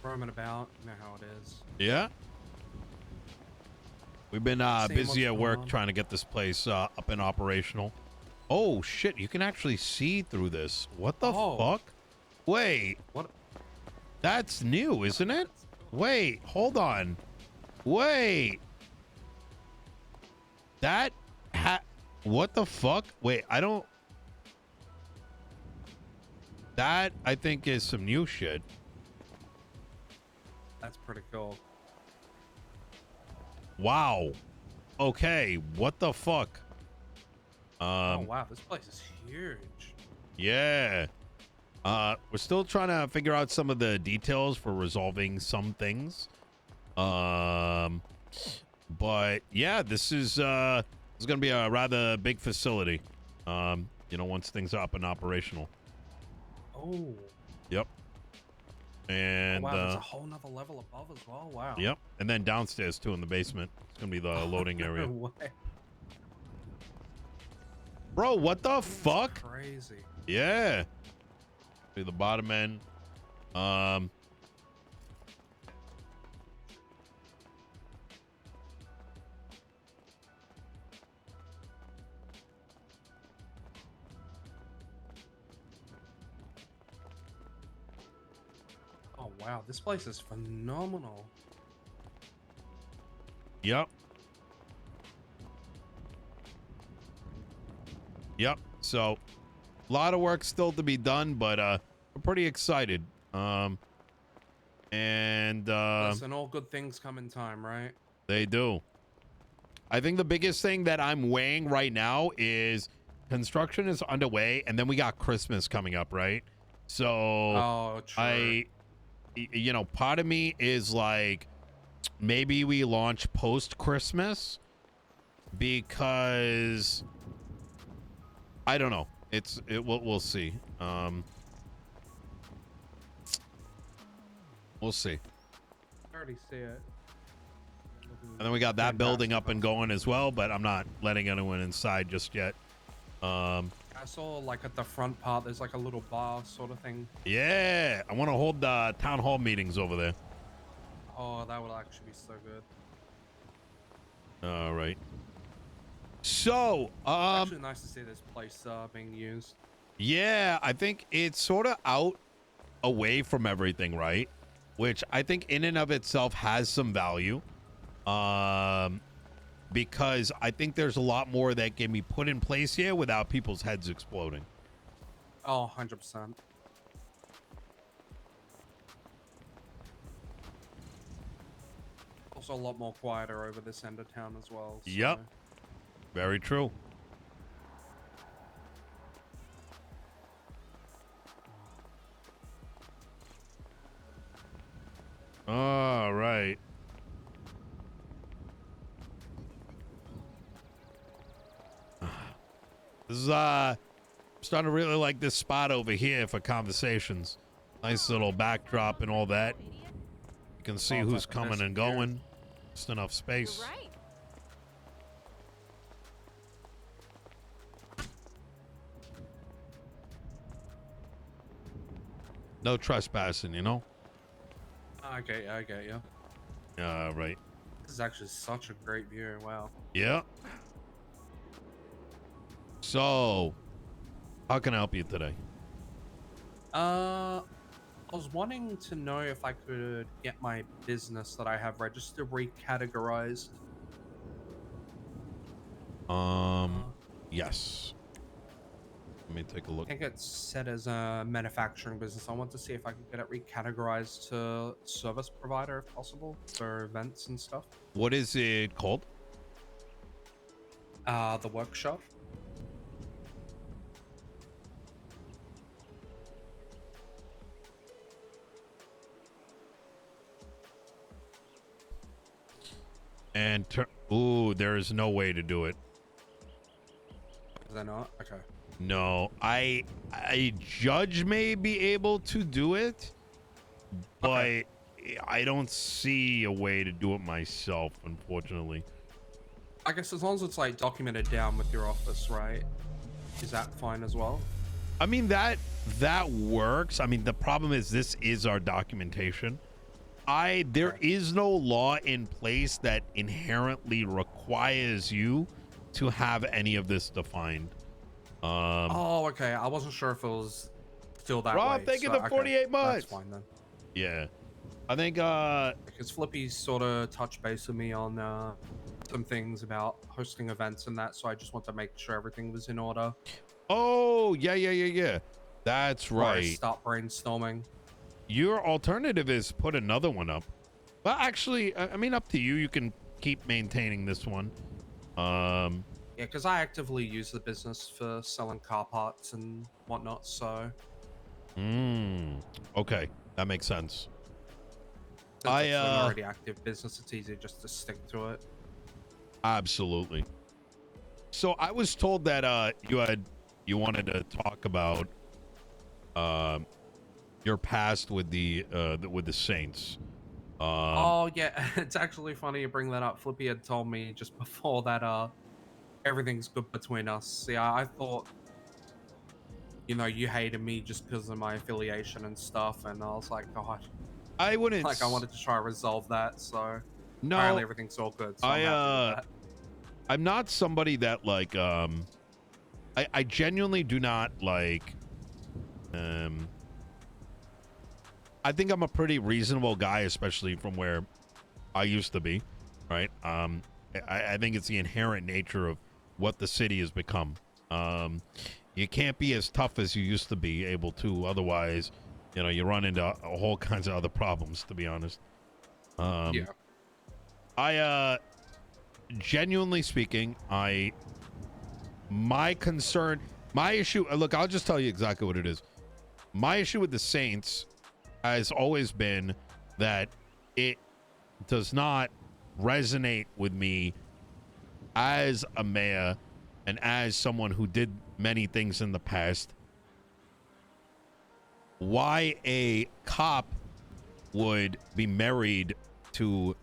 roaming about. You know how it is. Yeah. We've been busy at work trying to get this place up and operational. Oh, shit. You can actually see through this. What the fuck? Wait. What? That's new, isn't it? Wait. Hold on. Wait. That what the fuck? Wait, I don't... That, I think, is some new shit. That's pretty cool. Wow. Okay, what the fuck? Oh, wow, this place is huge. Yeah. We're still trying to figure out some of the details for resolving some things. But yeah, this is going to be a rather big facility. You know, once things are up and operational. Oh. Yep. And oh, wow, there's a whole nother level above as well. Wow. Yep. And then downstairs too in the basement. It's gonna be the loading area. Bro, what the fuck? Crazy. Yeah. See the bottom end. Oh, wow, this place is phenomenal. Yep. Yep. So, a lot of work still to be done, but we're pretty excited. And listen, all good things come in time, right? They do. I think the biggest thing that I'm weighing right now is construction is underway, and then we got Christmas coming up, right? So, oh, true. you know, part of me is like, maybe we launch post Christmas, because I don't know. We'll see. We'll see. I already see it. And then we got that building up and going as well, but I'm not letting anyone inside just yet. I saw like at the front part, there's like a little bar sort of thing. Yeah, I want to hold town hall meetings over there. Oh, that would actually be so good. All right. So, it's actually nice to see this place being used. Yeah, I think it's sort of out away from everything, right? Which I think in and of itself has some value. Because I think there's a lot more that can be put in place here without people's heads exploding. Oh, 100%. Also a lot more quieter over this end of town as well. So. Yep. Very true. All right. This is I'm starting to really like this spot over here for conversations. Nice little backdrop and all that. You can see who's coming and going. Just enough space. You're right. No trespassing, you know? I get you. Right. This is actually such a great view. Wow. Yeah. So, how can I help you today? I was wanting to know if I could get my business that I have registered recategorized. Yes. Let me take a look. I think it's set as a manufacturing business. I want to see if I can get it recategorized to service provider if possible for events and stuff. What is it called? The workshop. And ooh, there is no way to do it. Is that not? Okay. No, I judge may be able to do it, but okay. I don't see a way to do it myself, unfortunately. I guess as long as it's like documented down with your office, right? Is that fine as well? I mean, that works. I mean, the problem is this is our documentation. There Okay. is no law in place that inherently requires you to have any of this defined. Oh, okay. I wasn't sure if it was still that Rob, way. thank you So the okay, 48 that's months. fine then. Yeah. I think Because Flippy sort of touched base with me on some things about hosting events and that, so I just want to make sure everything was in order oh, yeah. That's before I right. start brainstorming. Your alternative is put another one up. Well, actually, I mean, up to you. You can keep maintaining this one. Um, Yeah, because I actively use the business for selling car parts and whatnot, so okay, that makes sense. since it's an already active business, it's easy just to stick to it. Absolutely. So I was told that you wanted to talk about your past with the Saints. Oh yeah, it's actually funny you bring that up. Flippy had told me just before that everything's good between us. Yeah, I thought you hated me just because of my affiliation and stuff, and I was like, God, I wouldn't. like I wanted to try to resolve that. So apparently No, everything's all good. So I'm I happy with that. I'm not somebody that like I genuinely do not like I think I'm a pretty reasonable guy, especially from where I used to be, right? I think it's the inherent nature of what the city has become. You can't be as tough as you used to be able to, otherwise, you run into a whole kinds of other problems. To be honest, Yeah. I genuinely speaking, my concern, my issue. Look, I'll just tell you exactly what it is. My issue with the Saints has always been that it does not resonate with me as a mayor and as someone who did many things in the past. Why a cop would be married to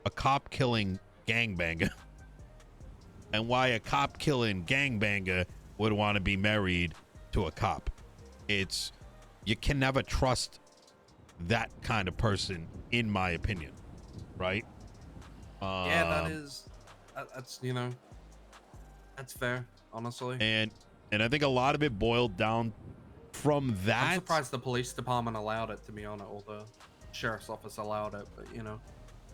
a cop killing gangbanger and why a cop killing gangbanger would want to be married to a cop. You can never trust that kind of person, in my opinion, right? Yeah, that's that's fair, honestly. And I think a lot of it boiled down from I'm that. surprised the police department allowed it, to be honest, or the sheriff's office allowed it, but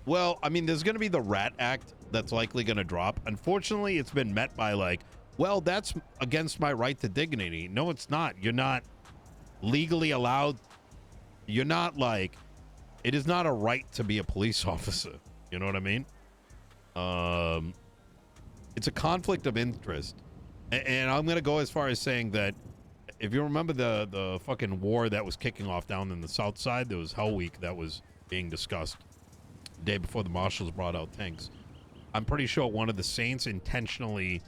Well, I mean, there's going to be the Rat Act that's likely going to drop. Unfortunately, it's been met by like, well, that's against my right to dignity. No, it's not. You're not legally allowed. You're not like, it is not a right to be a police officer. You know what I mean? It's a conflict of interest. And I'm going to go as far as saying that if you remember the fucking war that was kicking off down in the South Side, there was Hell Week that was being discussed the day before the marshals brought out tanks. I'm pretty sure one of the Saints intentionally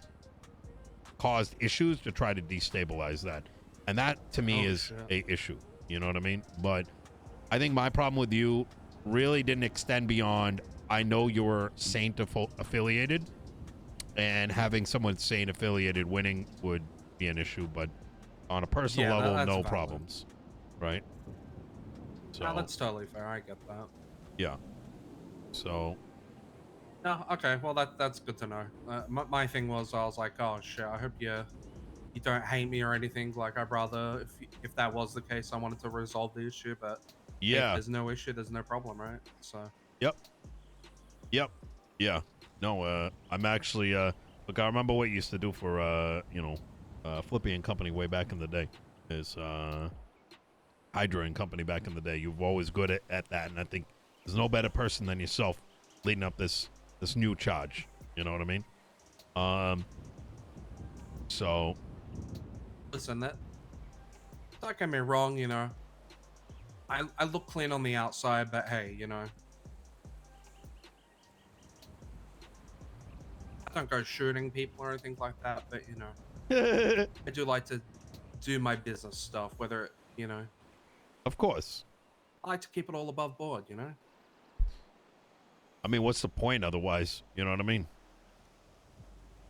caused issues to try to destabilize that. And that, to me, is a issue. You know what I mean? But I think my problem with you really didn't extend beyond, I know you're Saint affiliated, and having someone Saint affiliated winning would be an issue, but on a personal level, that's no valid. problems. Right? So, No, that's totally fair. I get that. yeah. So, No, okay. Well, that's good to know. My thing was, I was like, oh shit. I hope you don't hate me or anything. Like, I'd rather, if that was the case, I wanted to resolve the issue. But hey, if yeah. there's no issue, there's no problem, right? So. Yep. Yeah. No, I'm actually look, I remember what you used to do for Flippy and Company way back in the day. Is Hydra and Company back in the day. You've always good at that, and I think there's no better person than yourself leading up this new charge. You know what I mean? So Listen, don't get me wrong. I look clean on the outside, but hey, I don't go shooting people or anything like that. But I do like to do my business stuff. Whether of course. I like to keep it all above board. I mean, what's the point otherwise? You know what I mean?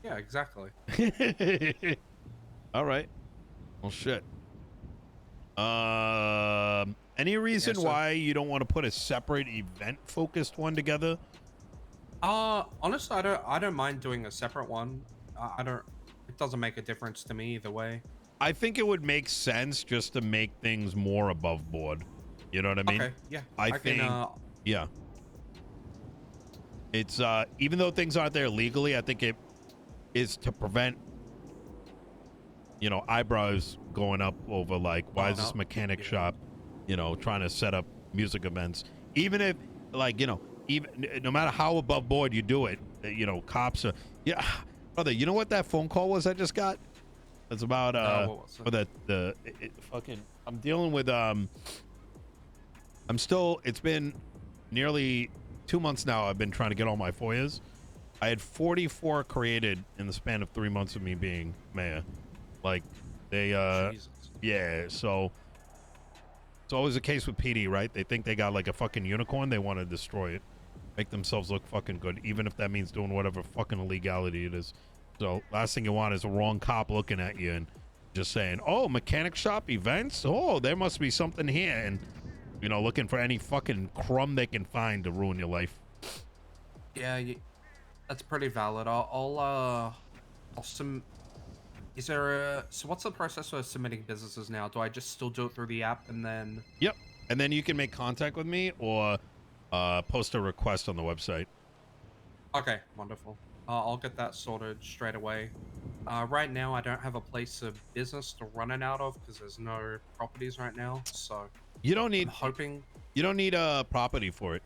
Yeah, exactly. All right. Well, shit. Any reason so why you don't want to put a separate event focused one together? honestly, I don't mind doing a separate one. I don't. It doesn't make a difference to me either way. I think it would make sense just to make things more above board. You know what I mean? Okay, yeah, I I can. think, yeah. It's even though things aren't there legally, I think it is to prevent, you know, eyebrows going up over like, why is this mechanic shop, you know, trying to set up music events? Even if, like, you know, even no matter how above board you do it, you know, cops are, yeah, brother. You know what that phone call was I just got? It's about What was for the fucking. I'm dealing with I'm still. It's been nearly 2 months now. I've been trying to get all my FOIAs. I had 44 created in the span of 3 months of me being mayor. Like they Jesus. yeah. So it's always the case with PD, right? They think they got like a fucking unicorn. They want to destroy it, make themselves look fucking good, even if that means doing whatever fucking illegality it is. So last thing you want is a wrong cop looking at you and just saying, "Oh, mechanic shop events. Oh, there must be something here," and you know, looking for any fucking crumb they can find to ruin your life. Yeah, that's pretty valid. I'll some. Is there a so what's the process for submitting businesses now? Do I just still do it through the app and then? Yep. And then you can make contact with me or post a request on the website. Okay, wonderful. I'll get that sorted straight away. Right now, I don't have a place of business to run it out of because there's no properties right now. So You don't I'm need hoping. you don't need a property for it.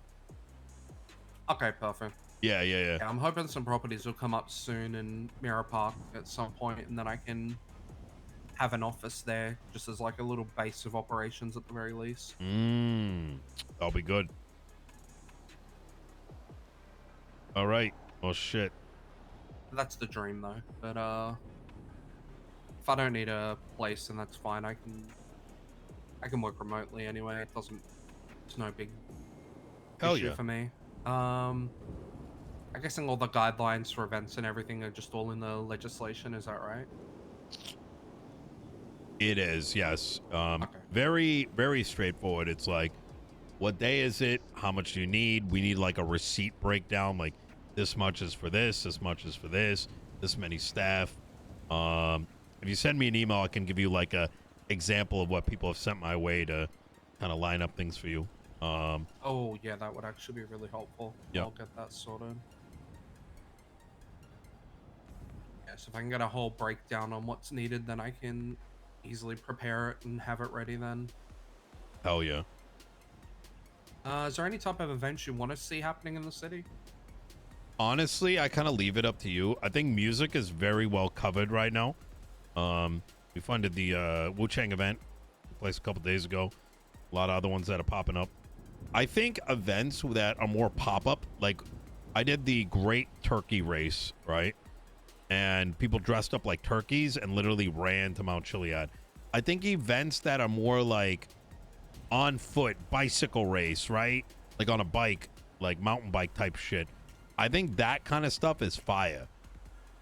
Okay, perfect. Yeah. Yeah, I'm hoping some properties will come up soon in Mirror Park at some point, and then I can have an office there, just as like a little base of operations at the very least. That'll be good. All right. Well, shit. That's the dream, though. But if I don't need a place, then that's fine. I can work remotely anyway. It's no big Hell issue yeah. for me. I guessing all the guidelines for events and everything are just all in the legislation. Is that right? It is, yes. Okay. Very, very straightforward. It's like, what day is it? How much do you need? We need like a receipt breakdown. Like, this much is for this much is for this many staff. If you send me an email, I can give you like a example of what people have sent my way to kind of line up things for you. Oh yeah, that would actually be really helpful. Yep. I'll get that sorted. Yes, if I can get a whole breakdown on what's needed, then I can easily prepare it and have it ready then. Hell yeah. Is there any type of events you want to see happening in the city? Honestly, I kind of leave it up to you. I think music is very well covered right now. We funded the Wu-Chang event place a couple days ago. A lot of other ones that are popping up. I think events that are more pop-up, like I did the Great Turkey Race, right? And people dressed up like turkeys and literally ran to Mount Chiliad. I think events that are more like on foot, bicycle race, right? Like on a bike, like mountain bike type shit. I think that kind of stuff is fire.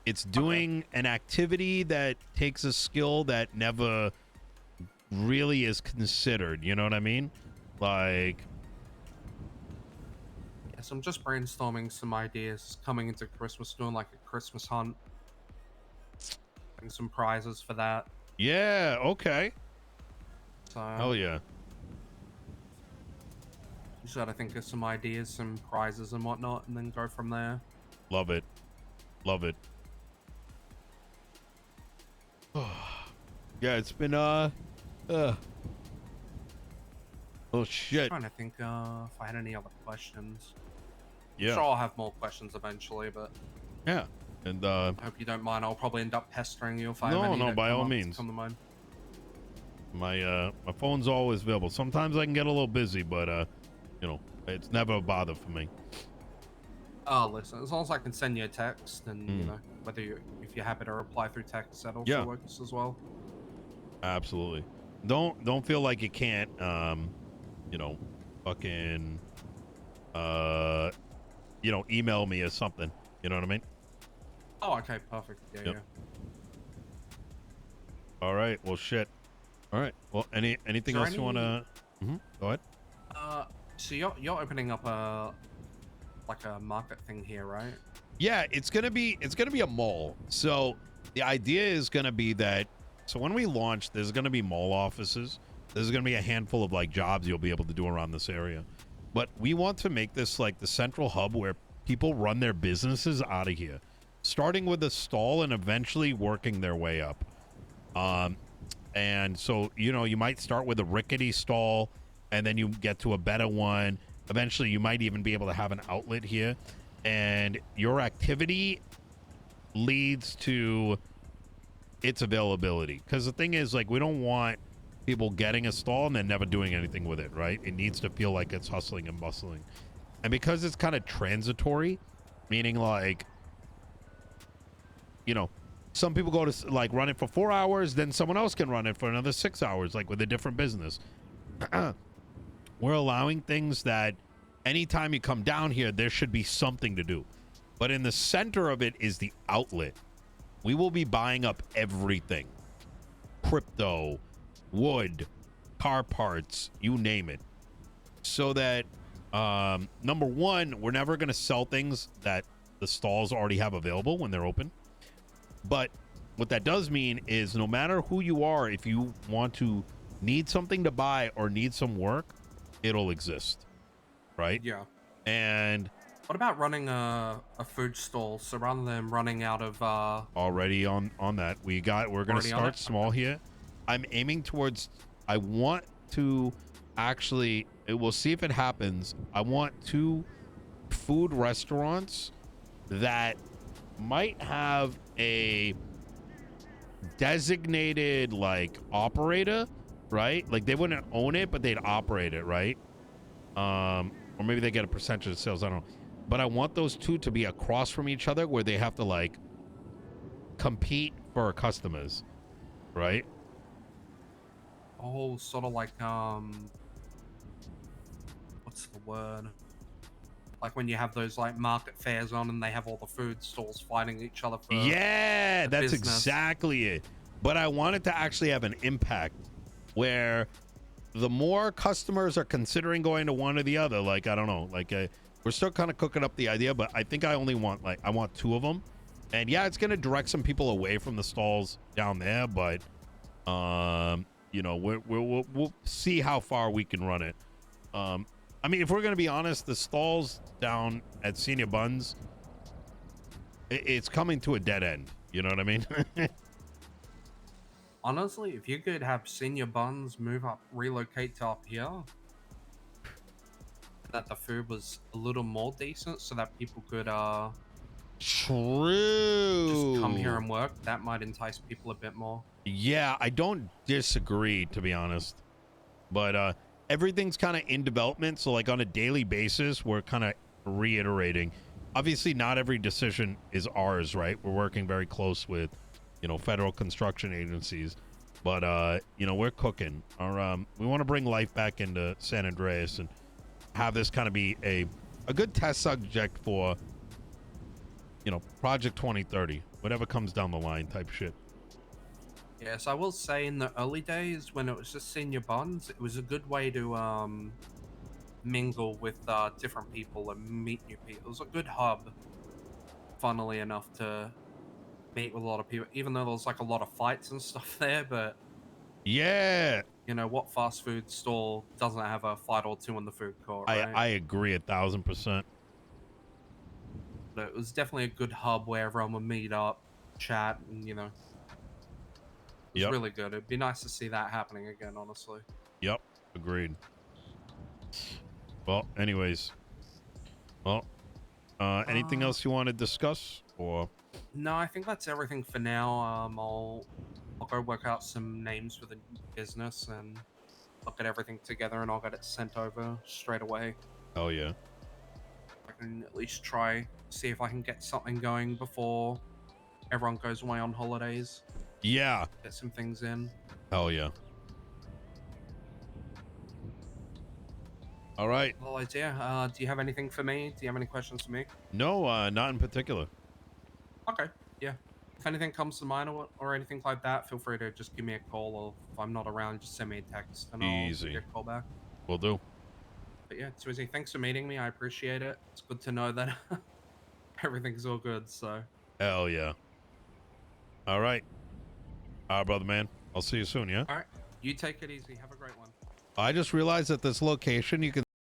It's doing an activity that takes a skill that never really is considered. You know what I mean? Like, Yes, I'm just brainstorming some ideas coming into Christmas, doing like a Christmas hunt, getting some prizes for that. yeah, okay. So Hell yeah. just gotta think of some ideas, some prizes and whatnot, and then go from there. Love it. Love it. Yeah, it's been oh shit. Trying to think if I had any other questions. Yeah. Sure, I'll have more questions eventually, but Yeah. And I hope you don't mind. I'll probably end up pestering you if I have No, any no, that by come all up- means. come to mind. my phone's always available. Sometimes I can get a little busy, but you know, it's never a bother for me. Oh, listen, as long as I can send you a text, and you know, if you're happy to reply through text, that also works as well. Absolutely. Don't feel like you can't you know, fucking you know, email me or something. You know what I mean? Oh, okay, perfect. Yeah, Yep. yeah. All right. Well, shit. All right. Well, anything there else you want any? to? Go ahead. Uh, so you're opening up a like a market thing here, right? Yeah, it's gonna be a mall. So the idea is gonna be that so when we launch, there's gonna be mall offices. There's gonna be a handful of like jobs you'll be able to do around this area. But we want to make this like the central hub where people run their businesses out of here, starting with a stall and eventually working their way up. Um, and so you might start with a rickety stall, and then you get to a better one. Eventually, you might even be able to have an outlet here, and your activity leads to its availability. Because the thing is, like, we don't want people getting a stall and then never doing anything with it, right? It needs to feel like it's hustling and bustling. And because it's kind of transitory, meaning like, you know, some people go to like run it for 4 hours, then someone else can run it for another 6 hours, like with a different business. We're allowing things that anytime you come down here, there should be something to do. But in the center of it is the outlet. We will be buying up everything. Crypto, wood, car parts, you name it. So that, number one, we're never going to sell things that the stalls already have available when they're open. But what that does mean is no matter who you are, if you want to need something to buy or need some work, it'll exist. Right? Yeah. And What about running a food stall? So rather than running out of already on that, we're going to already on start it? small here. I'm aiming towards, I want to actually, we'll see if it happens. I want 2 food restaurants that might have a designated like operator, right? Like they wouldn't own it, but they'd operate it, right? Or maybe they get a percentage of sales. I don't know. But I want those 2 to be across from each other where they have to like compete for customers, right? Oh, sort of like what's the word? Like when you have those like market fairs on and they have all the food stalls fighting each other for Yeah, the that's business. exactly it. But I want it to actually have an impact where the more customers are considering going to one or the other, like, I don't know, like we're still kind of cooking up the idea, but I think I only want I want 2 of them. And yeah, it's going to direct some people away from the stalls down there, but we'll see how far we can run it. I mean, if we're going to be honest, the stalls down at Senior Buns, it's coming to a dead end. You know what I mean? Honestly, if you could have Senior Buns relocate to up here, that the food was a little more decent so that people could True. just come here and work, that might entice people a bit more. Yeah, I don't disagree, to be honest. But everything's kind of in development, so like on a daily basis, we're kind of reiterating. Obviously, not every decision is ours, right? We're working very close with, federal construction agencies. But we're cooking. We want to bring life back into San Andreas and have this kind of be a good test subject for, Project 2030, whatever comes down the line type shit. Yes, I will say in the early days when it was just Senior Buns, it was a good way to mingle with different people and meet new people. It was a good hub, funnily enough, to meet with a lot of people, even though there was like a lot of fights and stuff there. But Yeah, what fast food store doesn't have a fight or two in the food court, right? I agree 1,000%. But it was definitely a good hub where everyone would meet up, chat, and it was really good. It'd be nice to see that happening again, honestly. Yep, agreed. Well, anyways, anything else you want to discuss, or? No, I think that's everything for now. I'll go work out some names for the business and look at everything together, and I'll get it sent over straight away. Oh yeah. I can at least see if I can get something going before everyone goes away on holidays. Yeah. Get some things in. Hell yeah. All right. Well, idea. Do you have anything for me? Do you have any questions for me? No, not in particular. Okay. Yeah. if anything comes to mind or anything like that, feel free to just give me a call, or if I'm not around, just send me a text and I'll give you Easy. a call back. Will do. But yeah, Twizy, thanks for meeting me. I appreciate it. It's good to know that everything's all good. So, Hell yeah. All right. All right, brother man. I'll see you soon, yeah? all right, you take it easy. Have a great one. I just realized that this location, you can